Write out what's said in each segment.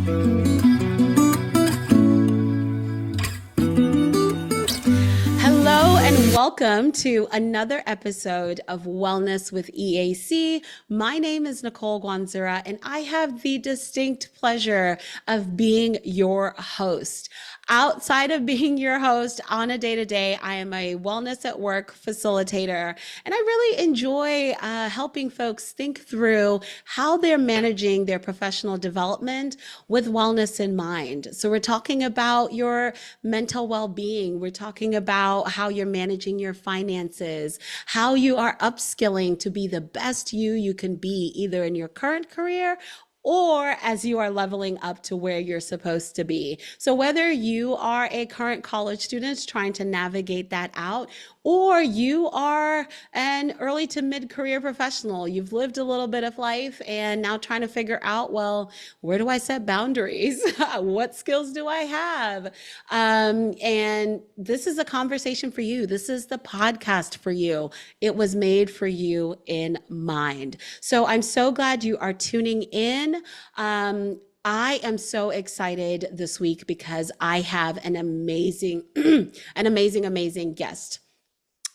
Hello and welcome to another episode of Wellness with EAC. My name is Nicole Gwanzura, and I have the distinct pleasure of being your host. Outside of being your host on a day to day, I am a wellness at work facilitator, and I really enjoy helping folks think through how they're managing their professional development with wellness in mind. So, we're talking about your mental well being, we're talking about how you're managing your finances, how you are upskilling to be the best you can be, either in your current career or as you are leveling up to where you're supposed to be. So, whether you are a current college student trying to navigate that out, or you are an early to mid career professional, you've lived a little bit of life and now trying to figure out, well, where do I set boundaries? What skills do I have? And this is a conversation for you. This is the podcast for you. It was made for you in mind. So I'm so glad you are tuning in. I am so excited this week because I have an amazing, amazing guest.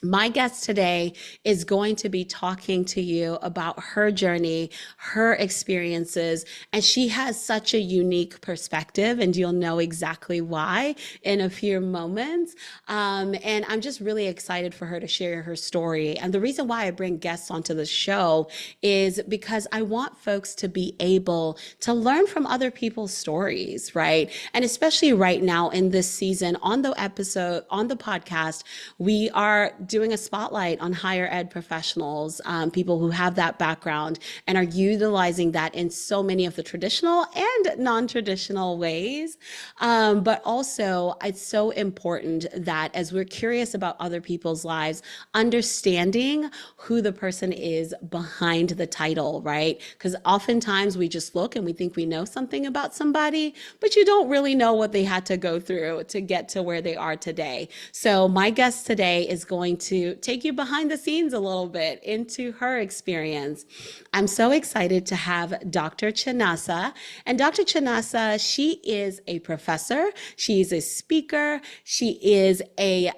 My guest today is going to be talking to you about her journey, her experiences, and she has such a unique perspective, and you'll know exactly why in a few moments. And I'm just really excited for her to share her story. And the reason why I bring guests onto the show is because I want folks to be able to learn from other people's stories, right? And especially right now in this season, on the episode, on the podcast, we are doing a spotlight on higher ed professionals, people who have that background and are utilizing that in so many of the traditional and non-traditional ways. But also, it's so important that as we're curious about other people's lives, understanding who the person is behind the title, right? Because oftentimes we just look and we think we know something about somebody, but you don't really know what they had to go through to get to where they are today. So my guest today is going to take you behind the scenes a little bit into her experience. I'm so excited to have Dr. Chinasa. And Dr. Chinasa, she is a professor, she's a speaker, she is a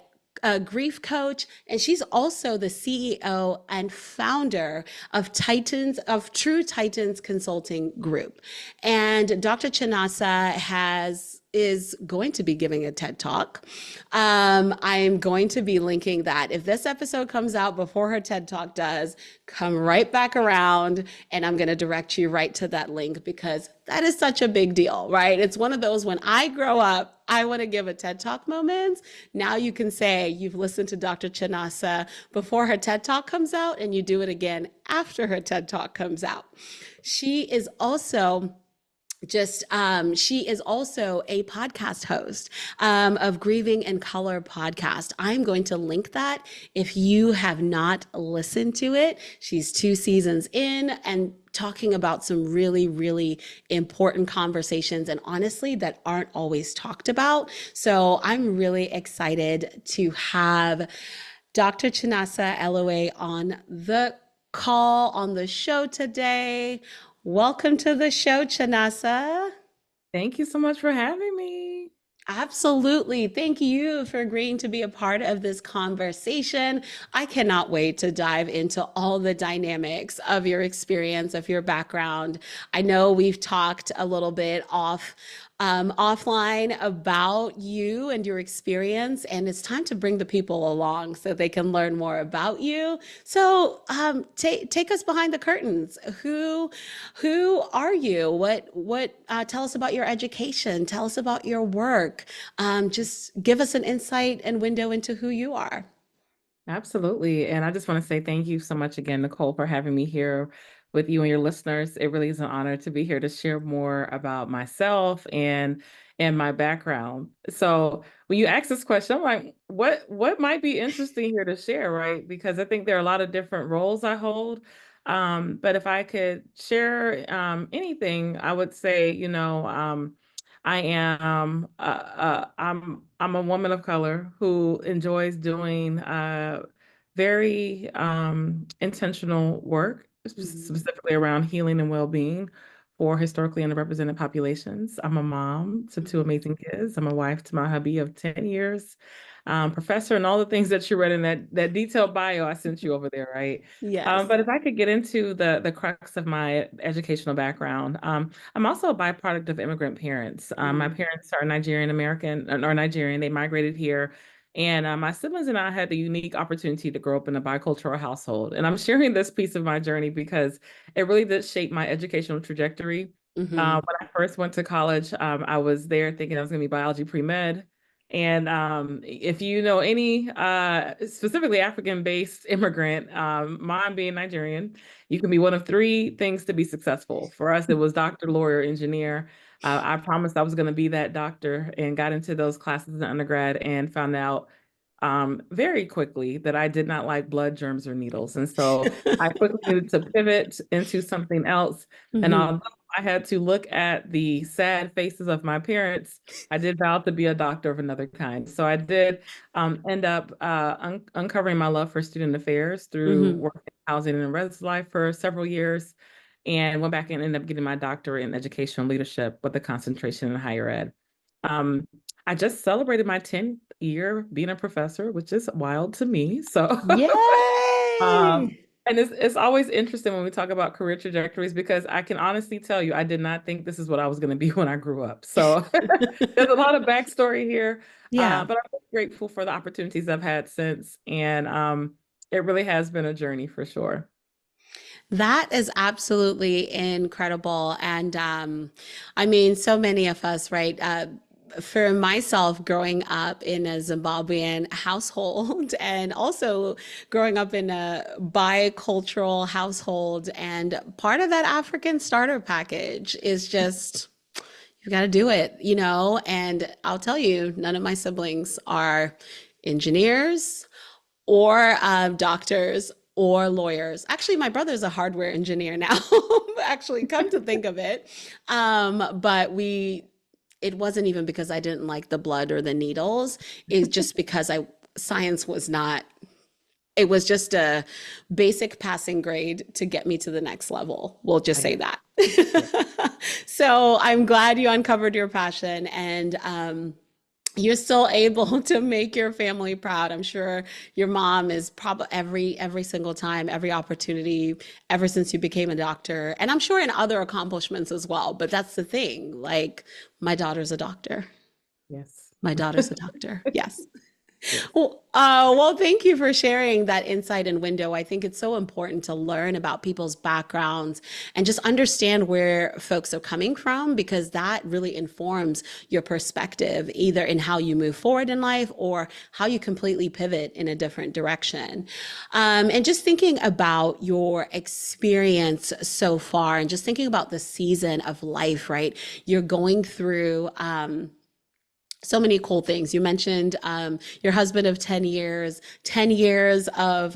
grief coach, and she's also the CEO and founder of True Titans Consulting Group. And Dr. Chinasa is going to be giving a TED Talk. I'm going to be linking that. If this episode comes out before her TED Talk does, come right back around and I'm going to direct you right to that link because that is such a big deal, right? It's one of those when I grow up, I want to give a TED Talk moments. Now you can say you've listened to Dr. Chinasa before her TED Talk comes out and you do it again after her TED Talk comes out. She is also she is also a podcast host of Grieving in Color podcast. I'm going to link that if you have not listened to it. She's 2 seasons in and talking about some really, really important conversations and honestly that aren't always talked about. So I'm really excited to have Dr. Chinasa Elue on the call on the show today. Welcome to the show, Chinasa. Thank you so much for having me. Absolutely. Thank you for agreeing to be a part of this conversation. I cannot wait to dive into all the dynamics of your experience, of your background. I know we've talked a little bit offline about you and your experience, and it's time to bring the people along so they can learn more about you. So take us behind the curtains. Who are you? What tell us about your education. Tell us about your work. Just give us an insight and window into who you are. Absolutely. And I just want to say thank you so much again, Nicole, for having me here with you and your listeners. It really is an honor to be here to share more about myself and my background. So when you ask this question, I'm like, what might be interesting here to share, right? Because I think there are a lot of different roles I hold. But if I could share anything, I would say, I'm a woman of color who enjoys doing very intentional work, Mhm. specifically around healing and well-being for historically underrepresented populations. I'm a mom to two amazing kids. I'm a wife to my hubby of 10 years, professor, and all the things that you read in that detailed bio I sent you over there, right? Yes. But if I could get into the crux of my educational background, I'm also a byproduct of immigrant parents. My Mm, parents are Nigerian American or Nigerian. They migrated here. And my siblings and I had the unique opportunity to grow up in a bicultural household. And I'm sharing this piece of my journey because it really did shape my educational trajectory. hmm When I first went to college, I was there thinking I was going to be biology pre-med. And if you know any specifically African-based immigrant, mine being Nigerian, you can be one of three things to be successful. For us, it was doctor, lawyer, engineer. I promised I was going to be that doctor and got into those classes in undergrad and found out very quickly that I did not like blood, germs, or needles. And so I quickly needed to pivot into something else. And hmm although I had to look at the sad faces of my parents, I did vow to be a doctor of another kind. So I did end up uncovering my love for student affairs through hmm working in housing and res life for several years and went back and ended up getting my doctorate in educational leadership with a concentration in higher ed. Um, I just celebrated my 10th year being a professor, which is wild to me. So, Yay! and it's always interesting when we talk about career trajectories because I can honestly tell you, I did not think this is what I was going to be when I grew up. So, there's a lot of backstory here, Yeah. but I'm grateful for the opportunities I've had since, and it really has been a journey for sure. That is absolutely incredible. And I mean, so many of us, right? For myself, growing up in a Zimbabwean household and also growing up in a bicultural household, and part of that African starter package is just you got to do it, you know? And I'll tell you, none of my siblings are engineers or doctors or lawyers. Actually, my brother's a hardware engineer now, actually, come to think of it. But it wasn't even because I didn't like the blood or the needles. It's just because science was not, it was just a basic passing grade to get me to the next level. We'll just I say get that. it. So I'm glad you uncovered your passion and you're still able to make your family proud. I'm sure your mom is probably every single time, every opportunity, ever since you became a doctor, and I'm sure in other accomplishments as well. But that's the thing. Like my daughter's a doctor. Yes. My daughter's a doctor. Yes. Yes. Well, thank you for sharing that insight and window. I think it's so important to learn about people's backgrounds and just understand where folks are coming from because that really informs your perspective, either in how you move forward in life or how you completely pivot in a different direction. And just thinking about your experience so far and just thinking about the season of life, right? You're going through, so many cool things. You mentioned your husband of 10 years, 10 years of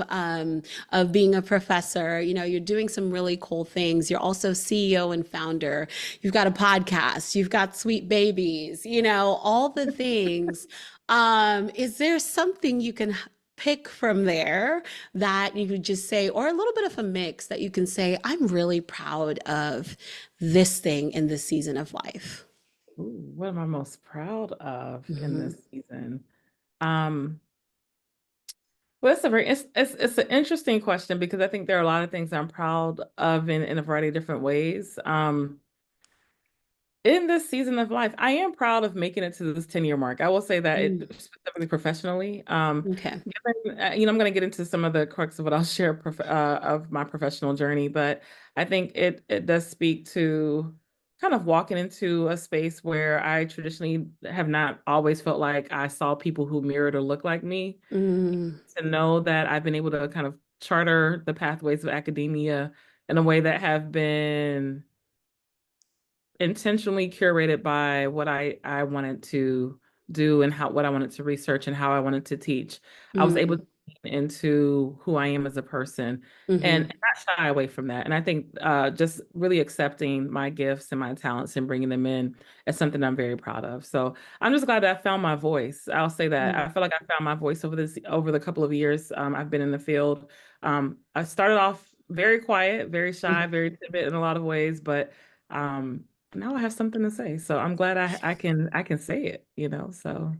being a professor. You know, you're doing some really cool things. You're also CEO and founder. You've got a podcast. You've got sweet babies, you know, all the things. Is there something you can pick from there that you could just say, or a little bit of a mix that you can say, I'm really proud of this thing in this season of life? Ooh, what am I most proud of in Mhm. this season? Um, well, it's an interesting question because I think there are a lot of things I'm proud of in a variety of different ways. In this season of life, I am proud of making it to this 10-year mark. I will say that Mm, specifically professionally. okay. I'm going to get into some of the crux of what I'll share of my professional journey, but I think it does speak to kind of walking into a space where I traditionally have not always felt like I saw people who mirrored or looked like me. Mm, To know that I've been able to kind of charter the pathways of academia in a way that have been intentionally curated by what I wanted to do and how what I wanted to research and how I wanted to teach. I was able mm, to lean into who I am as a person and mhm, not shy away from that. And I think just really accepting my gifts and my talents and bringing them in is something I'm very proud of. So I'm just glad that I found my voice. I'll say that mm, I feel like I found my voice over the couple of years I've been in the field. I started off very quiet, very shy, mhm, very timid in a lot of ways, but now I have something to say. So I'm glad I can say it, you know. So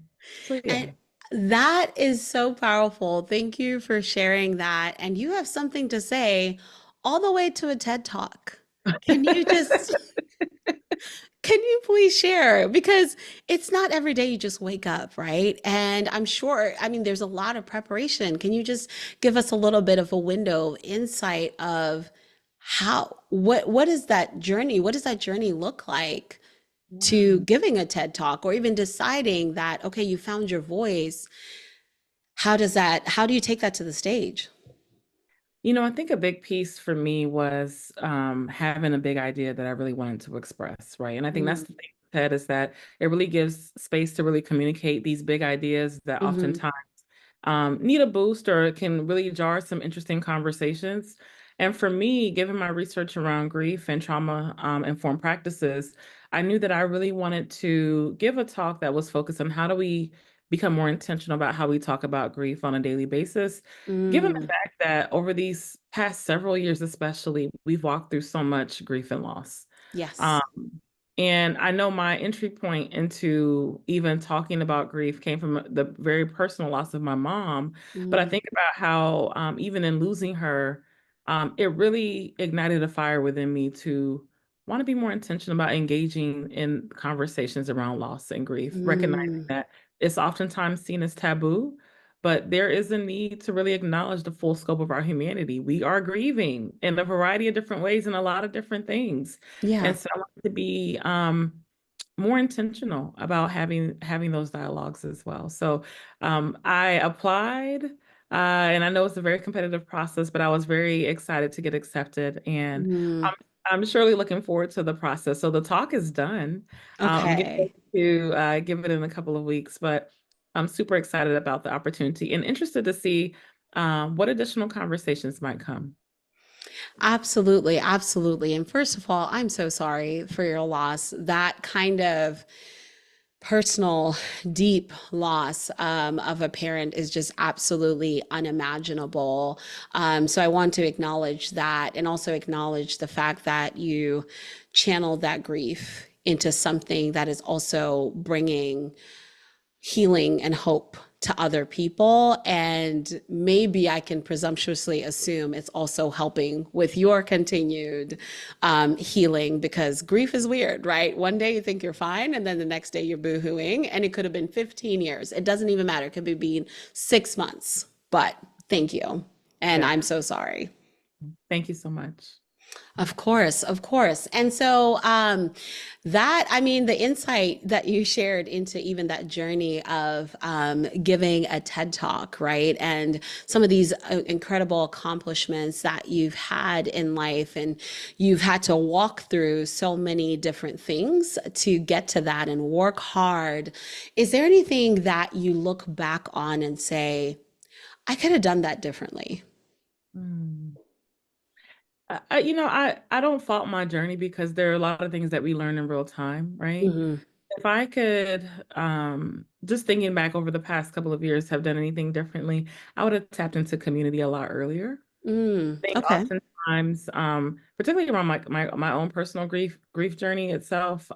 yeah. And that is so powerful. Thank you for sharing that. And you have something to say all the way to a TED Talk. Can you just Can you please share? Because it's not every day you just wake up, right? And I'm sure, I mean, there's a lot of preparation. Can you just give us a little bit of a window of insight of what is that journey? What does that journey look like to Yeah. giving a TED Talk or even deciding that, okay, you found your voice. How do you take that to the stage? You know, I think a big piece for me was having a big idea that I really wanted to express, right? And I think that's Mm, the thing with TED is that it really gives space to really communicate these big ideas that hmm oftentimes need a boost or it can really jar some interesting conversations. And for me, given my research around grief and trauma informed practices, I knew that I really wanted to give a talk that was focused on how do we become more intentional about how we talk about grief on a daily basis, given the Mm, fact that over these past several years, especially, we've walked through so much grief and loss. Um, yes. and I know my entry point into even talking about grief came from the very personal loss of my mom. But I Mm, think about how, even in losing her, it really ignited a fire within me to want to be more intentional about engaging in conversations around loss and grief, recognizing mm, that it's oftentimes seen as taboo, but there is a need to really acknowledge the full scope of our humanity. We are grieving in a variety of different ways and a lot of different things. yeah. And so I want to be more intentional about having those dialogues as well. So I applied, and I know it's a very competitive process, but I was very excited to get accepted, and Mm, I'm surely looking forward to the process. So the talk is done. I'm getting okay. ready to give it in a couple of weeks, but I'm super excited about the opportunity and interested to see what additional conversations might come. Absolutely, absolutely. And first of all, I'm so sorry for your loss. That kind of personal, deep loss of a parent is just absolutely unimaginable. So I want to acknowledge that and also acknowledge the fact that you channeled that grief into something that is also bringing healing and hope to other people. And maybe I can presumptuously assume it's also helping with your continued healing because grief is weird, right? One day you think you're fine, and then the next day you're boohooing, and it could have been 15 years. It doesn't even matter. It could be being 6 months. But thank you. And Yeah. I'm so sorry. Thank you so much. Of course, of course. And so that, I mean, the insight that you shared into even that journey of giving a TED Talk, right? And some of these incredible accomplishments that you've had in life, and you've had to walk through so many different things to get to that and work hard. Is there anything that you look back on and say, I could have done that differently? Mm. You know, I don't fault my journey because there are a lot of things that we learn in real time, right? Hmm If I could, just thinking back over the past couple of years, have done anything differently, I would have tapped into community a lot earlier. I think Okay. oftentimes, particularly around my own personal grief journey itself,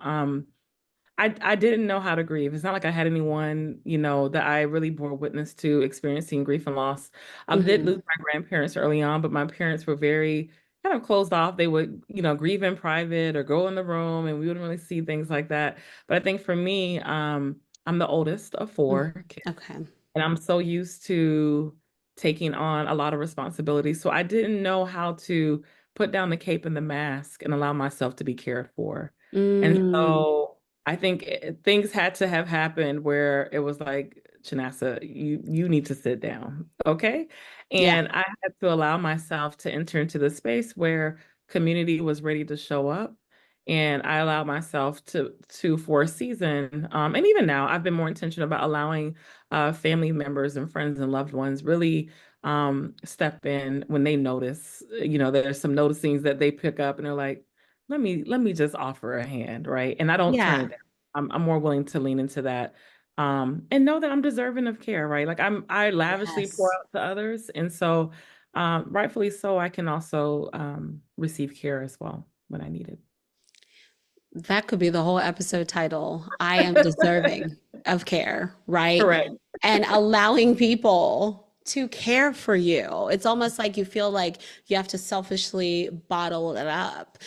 I didn't know how to grieve. It's not like I had anyone, you know, that I really bore witness to experiencing grief and loss. I did hmm lose my grandparents early on, but my parents were very kind of closed off. They would, you know, grieve in private or go in the room, and we wouldn't really see things like that. But I think for me, I'm the oldest of four kids, Okay. and I'm so used to taking on a lot of responsibility. So I didn't know how to put down the cape and the mask and allow myself to be cared for. And Mm, so I think things had to have happened where it was like, Chinasa, you need to sit down, okay? yeah. And I had to allow myself to enter into the space where community was ready to show up. And I allowed myself to for a season, and even now, I've been more intentional about allowing family members and friends and loved ones really step in when they notice, you know, there's some noticings that they pick up and they're like, let me just offer a hand, right? And I don't turn it Yeah. down. I'm more willing to lean into that. And know that I'm deserving of care, right? Like I lavishly pour Yes. out to others. And so rightfully so, I can also receive care as well when I need it. That could be the whole episode title. I am deserving of care, right? Correct. And allowing people to care for you. It's almost like you feel like you have to selfishly bottle it up.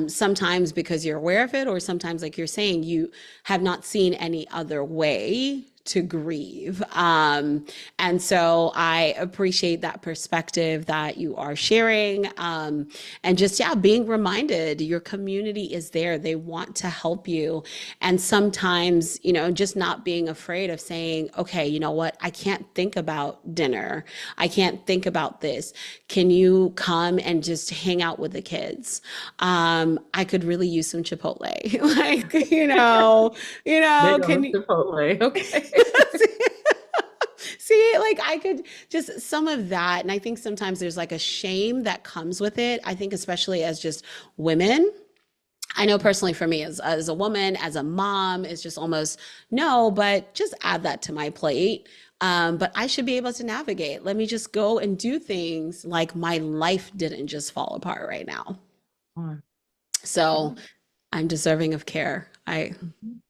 Sometimes because you're aware of it, or sometimes, like you're saying, you have not seen any other way to grieve. And so I appreciate that perspective that you are sharing. And just, yeah, being reminded your community is there. They want to help you. And sometimes, just not being afraid of saying, okay, you know what? I can't think about dinner. I can't think about this. Can you come and just hang out with the kids? I could really use some Chipotle. like, Big can on you? Chipotle. Okay. See, like I could just some of that. And I think sometimes there's like a shame that comes with it. I think, especially as just women. I know personally for me as a woman, as a mom, it's just almost no, but just add that to my plate. But I should be able to navigate. Let me just go and do things like my life didn't just fall apart right now. Come So on. I'm deserving of care. Mhm.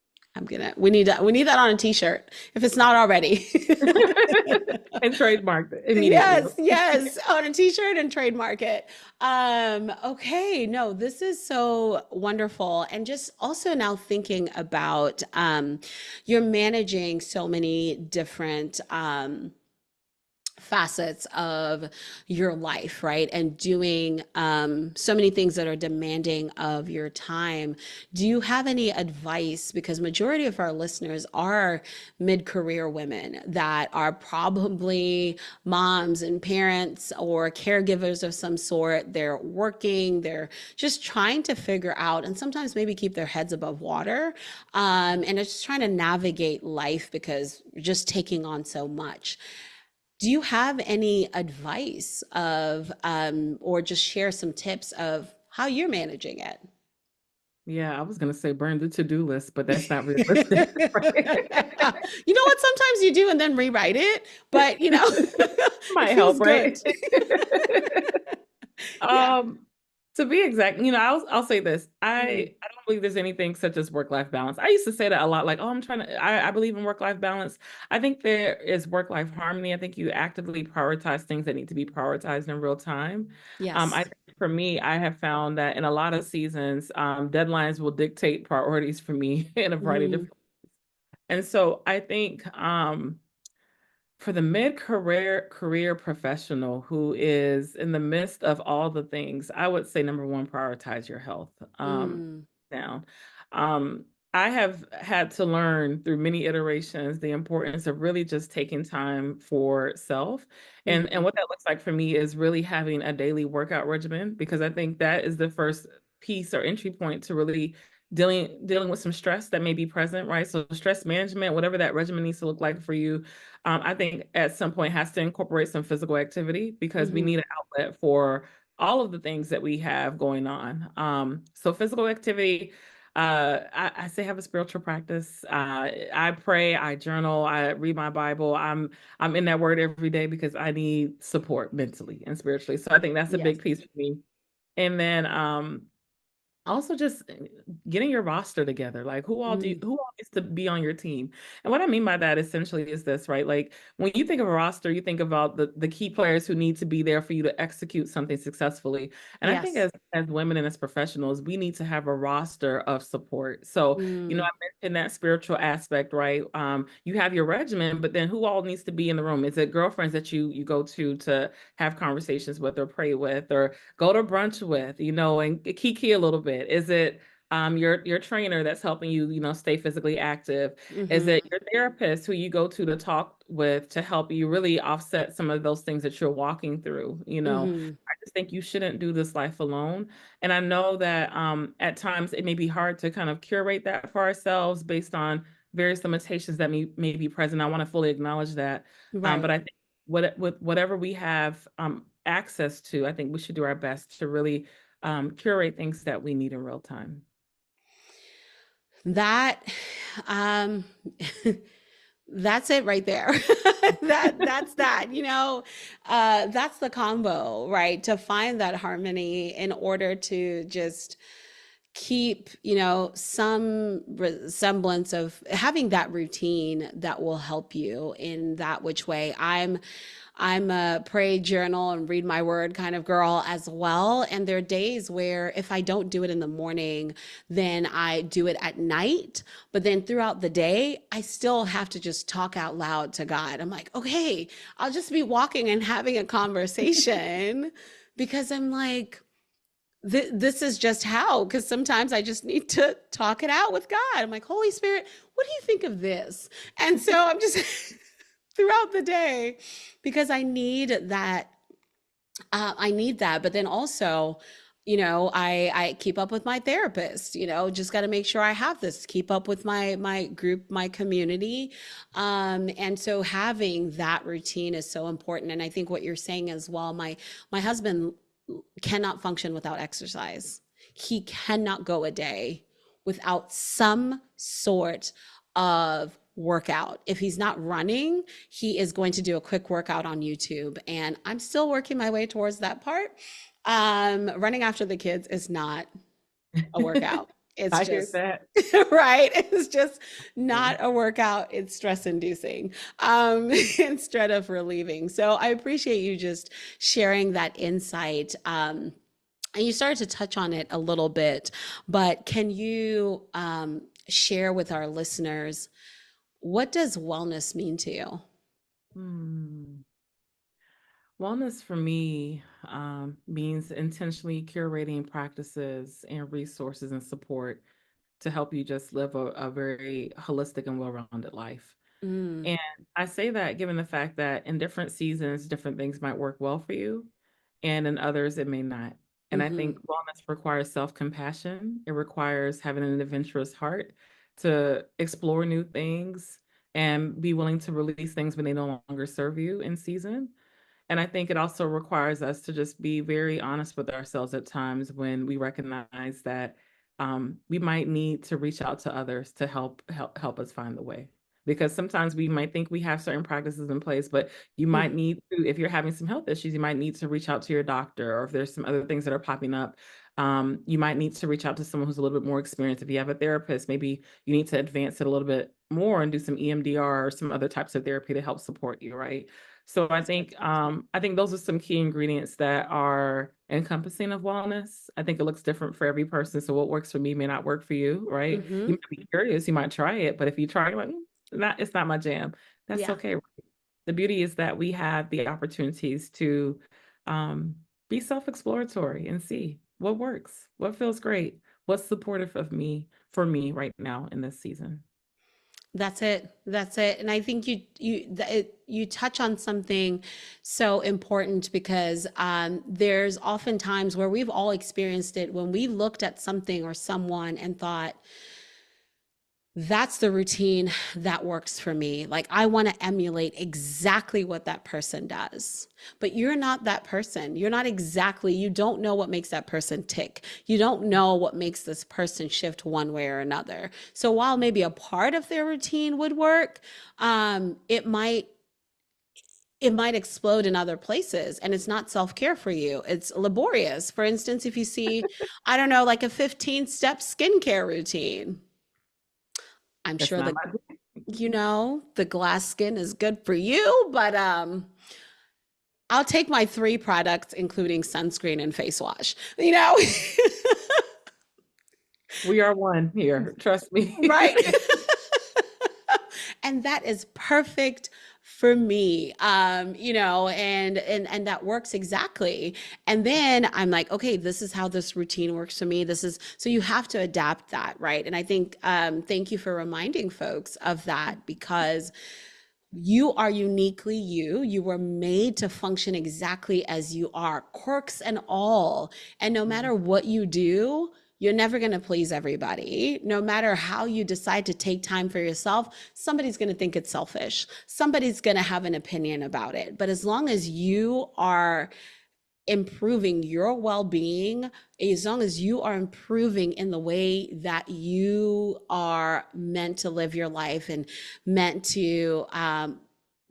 We need that on a t-shirt if it's not already. And trademarked it immediately. Yes, yes, on a t-shirt and trademark it. Okay, no, this is so wonderful. And just also now thinking about you're managing so many different facets of your life, right? And doing so many things that are demanding of your time. Do you have any advice? Because majority of our listeners are mid-career women that are probably moms and parents or caregivers of some sort. They're working, they're just trying to figure out and sometimes maybe keep their heads above water. And it's just trying to navigate life because you're just taking on so much. Do you have any advice of, or just share some tips of how you're managing it? Yeah, I was gonna say burn the to-do list, but that's not You realistic, right? know what? Sometimes you do and then rewrite it, but it Might feels help, good. right? Yeah. Um, to be exact, I'll say this. Mm, I don't believe there's anything such as work-life balance. I used to say that a lot, like, oh, I believe in work-life balance. I think there is work-life harmony. I think you actively prioritize things that need to be prioritized in real time. I yes. think for me, I have found that in a lot of seasons, deadlines will dictate priorities for me in a variety of Mm, different. And so I think for the mid-career professional who is in the midst of all the things, I would say number one, prioritize your health. mm, Down. Um, I have had to learn through many iterations the importance of really just taking time for self. And mhm, what that looks like for me is really having a daily workout regimen, because I think that is the first piece or entry point to really dealing with some stress that may be present, right? So stress management, whatever that regimen needs to look like for you, I think at some point has to incorporate some physical activity, because we need mhm, an outlet for all of the things that we have going on. So physical activity, I say have a spiritual practice. I pray, I journal, I read my Bible. I'm in that word every day because I need support mentally and spiritually. So I think that's a yes. big piece for me. And then also just getting your roster together, like Mm, who all needs to be on your team. And what I mean by that essentially is this, right? Like when you think of a roster, you think about the key players who need to be there for you to execute something successfully. And I think yes. as women and as professionals, we need to have a roster of support. So I Mm, mentioned that spiritual aspect, right? You have your regimen, but then who all needs to be in the room? Is it girlfriends that you go to have conversations with or pray with, or go to brunch with, and kiki a little bit? Is it your trainer that's helping you, stay physically active? Is mhm, it your therapist who you go to talk with to help you really offset some of those things that you're walking through? mhm, I just think you shouldn't do this life alone. And I know that at times it may be hard to kind of curate that for ourselves based on various limitations that may be present. I want to fully acknowledge that. But right. I think with whatever we have access to, I think we should do our best to really curate things that we need in real time. That, um, that's it right there. That's that, that's the combo, right? To find that harmony in order to just keep, some semblance of having that routine that will help you in that which way. I'm a pray, journal, and read my word kind of girl as well. And there are days where if I don't do it in the morning, then I do it at night. But then throughout the day, I still have to just talk out loud to God. I'm like, okay, I'll just be walking and having a conversation because I'm like, this is just how, because sometimes I just need to talk it out with God. I'm like, Holy Spirit, what do you think of this? And so I'm just throughout the day because I need that. But then also, I keep up with my therapist, just got to make sure I have this, keep up with my group, my community. And so having that routine is so important. And I think what you're saying as well, my husband cannot function without exercise. He cannot go a day without some sort of workout. If he's not running, he is going to do a quick workout on YouTube. And I'm still working my way towards that part. Running after the kids is not a workout. It's I hear just that. right. It's just Yeah. not a workout. It's stress inducing instead of relieving. So I appreciate you just sharing that insight. And you started to touch on it a little bit, but can you share with our listeners, what does wellness mean to you? Hmm. Wellness for me means intentionally curating practices and resources and support to help you just live a very holistic and well-rounded life. Mm, And I say that given the fact that in different seasons, different things might work well for you, and in others, it may not. And I hmm think wellness requires self-compassion. It requires having an adventurous heart to explore new things and be willing to release things when they no longer serve you in season. And I think it also requires us to just be very honest with ourselves at times when we recognize that we might need to reach out to others to help us find the way. Because sometimes we might think we have certain practices in place, but you might need to, if you're having some health issues, you might need to reach out to your doctor, or if there's some other things that are popping up, you might need to reach out to someone who's a little bit more experienced. If you have a therapist, maybe you need to advance it a little bit more and do some EMDR or some other types of therapy to help support you, right? So I think those are some key ingredients that are encompassing of wellness. I think it looks different for every person. So what works for me may not work for you, right? You hmm might be curious, you might try it, but if you try it, like, it's not my jam. That's Yeah. okay. The beauty is that we have the opportunities to um, be self-exploratory and see what works, what feels great, what's supportive of me for me right now in this season. That's it. That's it. And I think you touch on something so important because there's often times where we've all experienced it when we looked at something or someone and thought, that's the routine that works for me. Like, I want to emulate exactly what that person does. But you're not that person. You're not exactly, you don't know what makes that person tick. You don't know what makes this person shift one way or another. So while maybe a part of their routine would work, it might explode in other places, and it's not self-care for you. It's laborious. For instance, if you see, I don't know, like a 15-step skincare routine, I'm That's sure not that my the glass skin is good for you, but I'll take my three products, including sunscreen and face wash, We are one here, trust right? me. And that is perfect for me. And that works exactly. And then I'm like, okay, this is how this routine works for me. This is so you have to adapt that, right? And I think thank you for reminding folks of that because you are uniquely you. You were made to function exactly as you are, quirks and all. And no matter what you do, you're never going to please everybody. No matter how you decide to take time for yourself, somebody's going to think it's selfish. Somebody's going to have an opinion about it. But as long as you are improving your well-being, as long as you are improving in the way that you are meant to live your life and meant to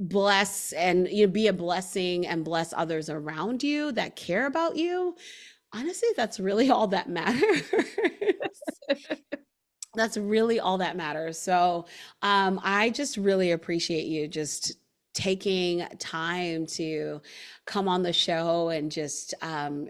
bless and be a blessing and bless others around you that care about you, Honestly, that's really all that matters. That's really all that matters. So, I just really appreciate you just taking time to come on the show and just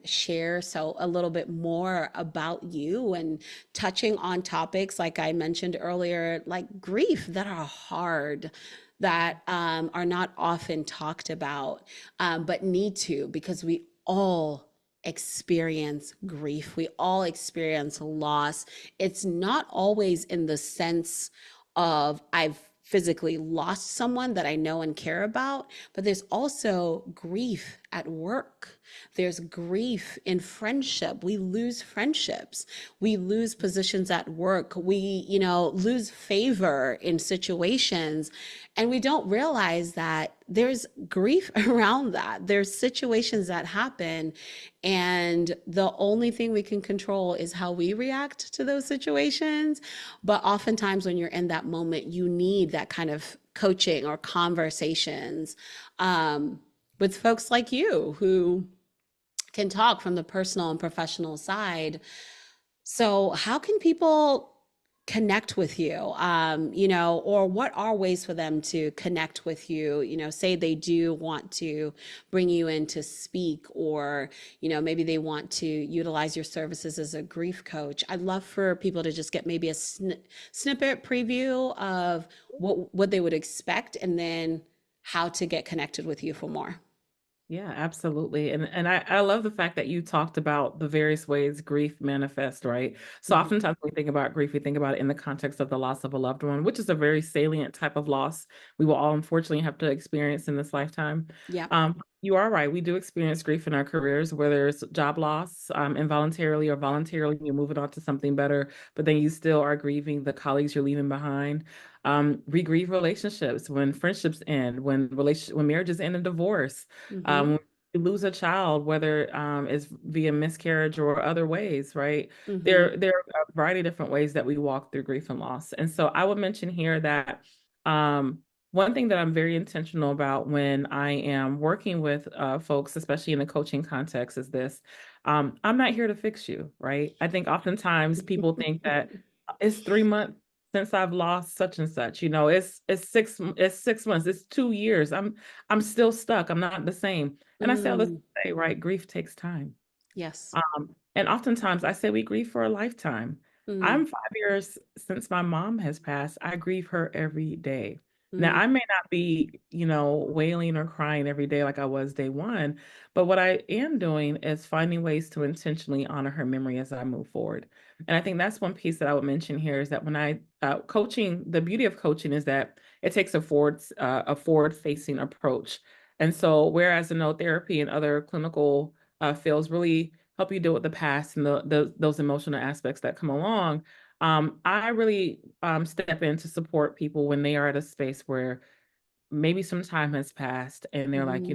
share so a little bit more about you and touching on topics like I mentioned earlier, like grief that are hard, that are not often talked about, but need to, because we all experience grief. We all experience loss. It's not always in the sense of I've physically lost someone that I know and care about, but there's also grief at work. There's grief in friendship. We lose friendships. We lose positions at work. We, lose favor in situations. And we don't realize that there's grief around that. There's situations that happen, and the only thing we can control is how we react to those situations. But oftentimes, when you're in that moment, you need that kind of coaching or conversations with folks like you who can talk from the personal and professional side. So, how can people connect with you? Or what are ways for them to connect with you? Say they do want to bring you in to speak, or, maybe they want to utilize your services as a grief coach. I'd love for people to just get maybe a snippet preview of what they would expect, and then how to get connected with you for more. Yeah, absolutely. And I love the fact that you talked about the various ways grief manifests, right? So Mhm. oftentimes when we think about grief, we think about it in the context of the loss of a loved one, which is a very salient type of loss we will all unfortunately have to experience in this lifetime. Yeah. You are right. We do experience grief in our careers, whether it's job loss, involuntarily or voluntarily, you're moving on to something better, but then you still are grieving the colleagues you're leaving behind. We grieve relationships when friendships end, when marriages end in divorce, Hmm. when you lose a child, whether it's via miscarriage or other ways, right? Hmm. There are a variety of different ways that we walk through grief and loss. And so I would mention here that um, one thing that I'm very intentional about when I am working with folks, especially in the coaching context, is this. I'm not here to fix you, right? I think oftentimes people think that it's 3 months since I've lost such and such. It's 6 months, it's 2 years. I'm still stuck. I'm not the same. And I say all this to Mm, say, right, grief takes time. yes. And oftentimes I say we grieve for a lifetime. Mm, I'm 5 years since my mom has passed. I grieve her every day. Now, mm, I may not be, wailing or crying every day like I was day one, but what I am doing is finding ways to intentionally honor her memory as I move forward. And I think that's one piece that I would mention here is that when I coaching, the beauty of coaching is that it takes a forward facing approach. And so, whereas in no therapy and other clinical fields really help you deal with the past and those emotional aspects that come along. I really step in to support people when they are at a space where maybe some time has passed and they're like, mm, what?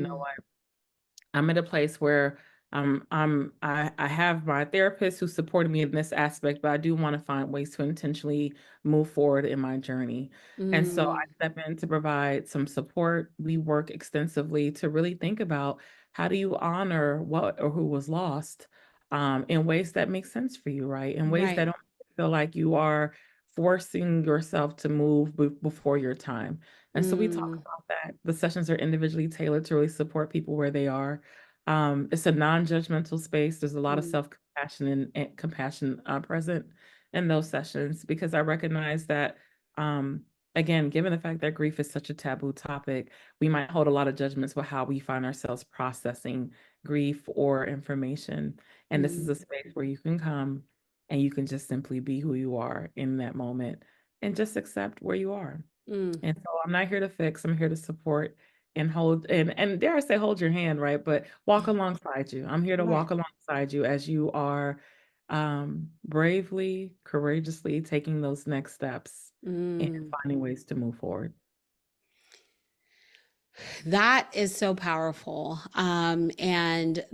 I'm at a place where I have my therapist who supported me in this aspect, but I do want to find ways to intentionally move forward in my journey. And so I mm, step in to provide some support. We work extensively to really think about how do you honor what or who was lost in ways that make sense for you, right? In ways that right. don't feel like you are forcing yourself to move before your time. And so we talk Mm, about that. The sessions are individually tailored to really support people where they are. It's a non-judgmental space. There's a lot of mm, self-compassion and compassion present in those sessions because I recognize that, um, again, given the fact that grief is such a taboo topic, we might hold a lot of judgments with how we find ourselves processing grief or information. And this is mm, a space where you can come and you can just simply be who you are in that moment and just accept where you are. mm. And so I'm not here to fix, I'm here to support and hold and dare I say hold your hand, right? But walk alongside you. I'm here to Right. walk alongside you as you are bravely, courageously taking those next steps and Mm. finding ways to move forward. That is so powerful. And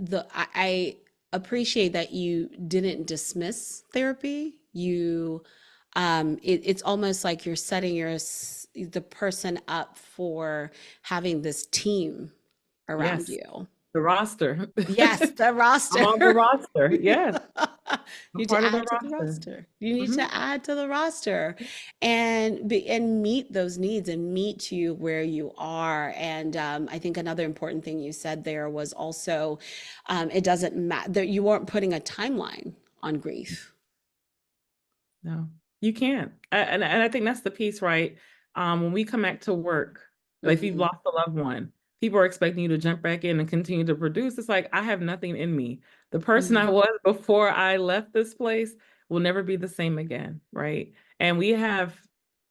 I appreciate that you didn't dismiss therapy. It's almost like you're setting the person up for having this team around Yes. you. The roster. Yes, the I'm on the roster. roster. Yes, You I'm need to part of the add to the roster. roster. You need Hmm. to add to the roster and meet those needs and meet you where you are. And I think another important thing you said there was also it doesn't matter. You weren't putting a timeline on grief. No, you can't. And I think that's the piece, right? When we come back to work, like if you've Hmm. lost a loved one, people are expecting you to jump back in and continue to produce. It's like I have nothing in me. The person I Hmm. was before I left this place will never be the same again, right? And we have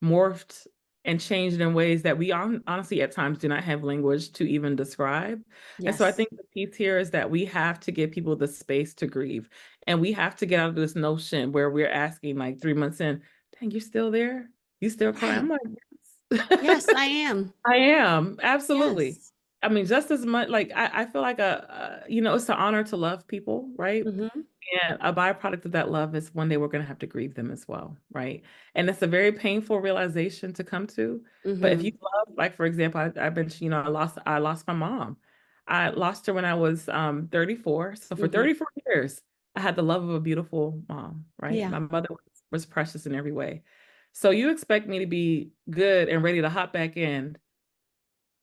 morphed and changed in ways that we honestly at times do not have language to even describe. And so I Yes. think the piece here is that we have to give people the space to grieve. And we have to get out of this notion where we're asking like 3 months in, dang, you still there? You still crying? Right. I'm like, yes. Yes, I am. I am. Absolutely. Yes. I mean, just as much like I feel like it's an honor to love people, right? Hmm. And a byproduct of that love is one day we're going to have to grieve them as well, right? And it's a very painful realization to come to. But if you Hmm. love, like for example, I mentioned, I lost my mom. I lost her when I was 34. So for Hmm. 34 years, I had the love of a beautiful mom, right? Yeah. My mother was precious in every way. So you expect me to be good and ready to hop back in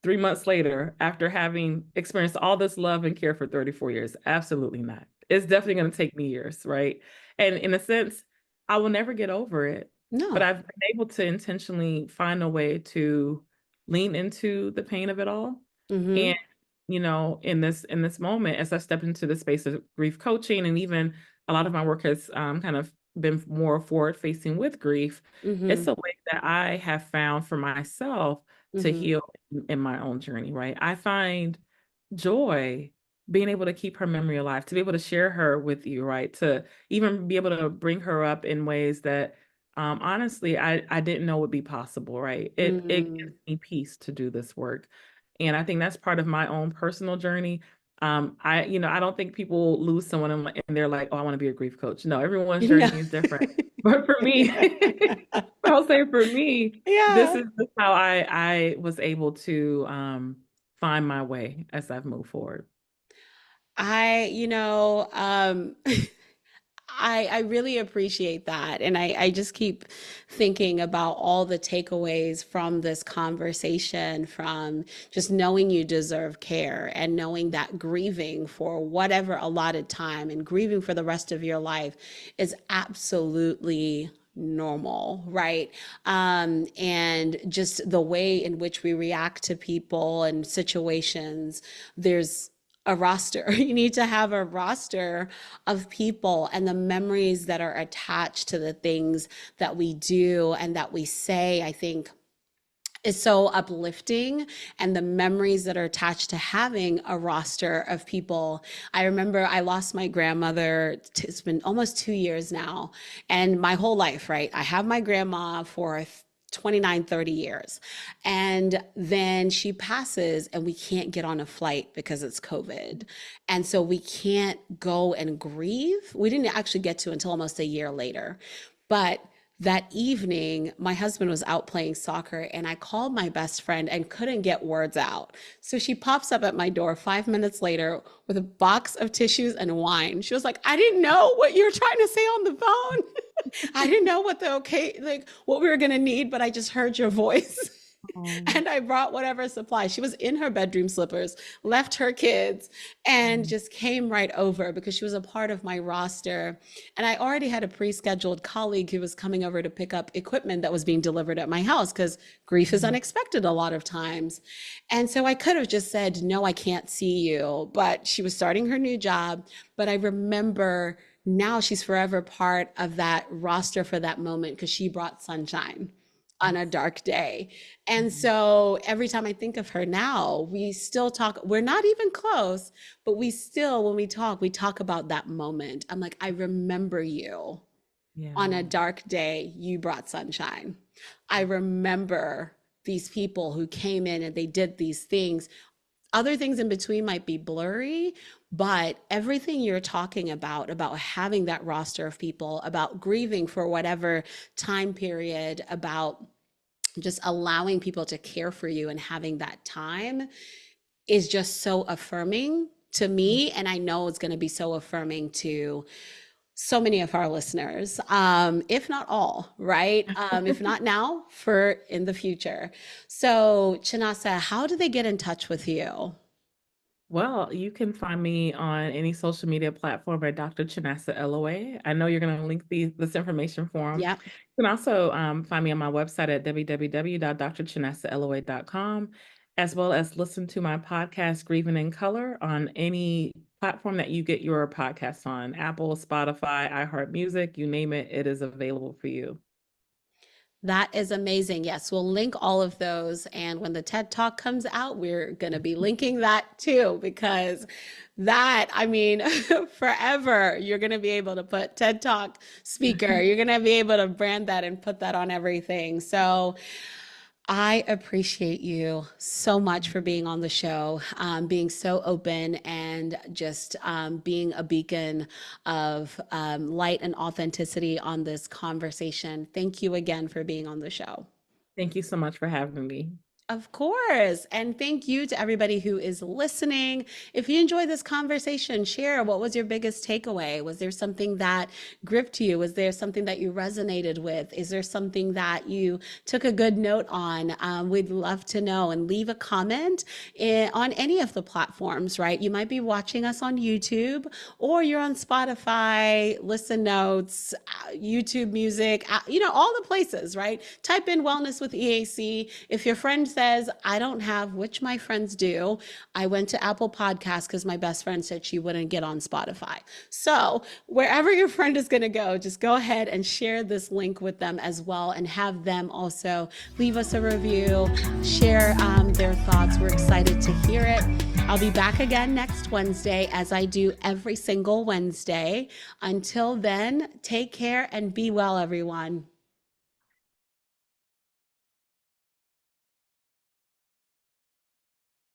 3 months later after having experienced all this love and care for 34 years? Absolutely not. It's definitely going to take me years, right? And in a sense, I will never get over it, but No. I've been able to intentionally find a way to lean into the pain of it all. And Hmm. in this moment, as I step into the space of grief coaching, and even a lot of my work has kind of been more forward facing with grief, it's Hmm. a way that I have found for myself to Hmm. heal in my own journey, right? I find joy being able to keep her memory alive, to be able to share her with you, right? To even be able to bring her up in ways that honestly I didn't know would be possible, right? It gives Mm. me peace to do this work. And I think that's part of my own personal journey. I don't think people lose someone and they're like, oh, I want to be a grief coach. No, everyone's No. journey is different. But for me, I'll say for me, this Yeah. is just how I was able to find my way as I've moved forward. I, you know, I really appreciate that. And I just keep thinking about all the takeaways from this conversation, from just knowing you deserve care and knowing that grieving for whatever allotted time and grieving for the rest of your life is absolutely normal, right? And just the way in which we react to people and situations, there's a roster. You need to have a roster of people and the memories that are attached to the things that we do and that we say, I think is so uplifting, and the memories that are attached to having a roster of people. I remember I lost my grandmother. It's been almost 2 years now, and my whole life, right? I have my grandma for 29, 30 years. And then she passes, and we can't get on a flight because it's COVID. And so we can't go and grieve. We didn't actually get to until almost a year later. But that evening, my husband was out playing soccer, and I called my best friend and couldn't get words out. So she pops up at my door 5 minutes later with a box of tissues and wine. She was like, I didn't know what you were trying to say on the phone. I didn't know like what we were going to need, but I just heard your voice. Oh, And I brought whatever supplies. She was in her bedroom slippers, left her kids, and mm, just came right over because she was a part of my roster. And I already had a pre scheduled colleague who was coming over to pick up equipment that was being delivered at my house because grief is mm, unexpected a lot of times. And so I could have just said, no, I can't see you. But she was starting her new job. But I remember now she's forever part of that roster for that moment because she brought sunshine on a yes. dark day. And Mhm. so every time I think of her now, we still talk. We're not even close, but we still, when we talk about that moment. I'm like, I remember you on a Yeah. dark day, you brought sunshine. I remember these people who came in and they did these things. Other things in between might be blurry, but everything you're talking about having that roster of people, about grieving for whatever time period, about just allowing people to care for you and having that time is just so affirming. to me, and I know it's going to be so affirming to so many of our listeners, if not all, right? If not now, for in the future. So, Chinasa, how do they get in touch with you? Well, you can find me on any social media platform at Dr. Chinasa Elue. I know you're going to link this information for them. Yep. You can also find me on my website at www.drchinasaelue.com, as well as listen to my podcast, Grieving in Color, on any platform that you get your podcasts on: Apple, Spotify, iHeartMusic, you name it, it is available for you. That is amazing. Yes, we'll link all of those. And when the TED Talk comes out, we're going to be linking that too, because that, I mean, forever, you're going to be able to put TED Talk speaker. You're going to be able to brand that and put that on everything. So I appreciate you so much for being on the show, being so open and just being a beacon of light and authenticity on this conversation. Thank you again for being on the show. Thank you so much for having me. Of course. And thank you to everybody who is listening. If you enjoyed this conversation, share what was your biggest takeaway? Was there something that gripped you? Was there something that you resonated with? Is there something that you took a good note on? We'd love to know, and leave a comment on any of the platforms, right? You might be watching us on YouTube, or you're on Spotify, Listen Notes, YouTube Music, all the places, right? Type in Wellness with EAC. If your friend says, I don't have, which my friends do, I went to Apple Podcasts because my best friend said she wouldn't get on Spotify. So wherever your friend is going to go, just go ahead and share this link with them as well, and have them also leave us a review, share their thoughts. We're excited to hear it. I'll be back again next Wednesday, as I do every single Wednesday. Until then, take care and be well, everyone.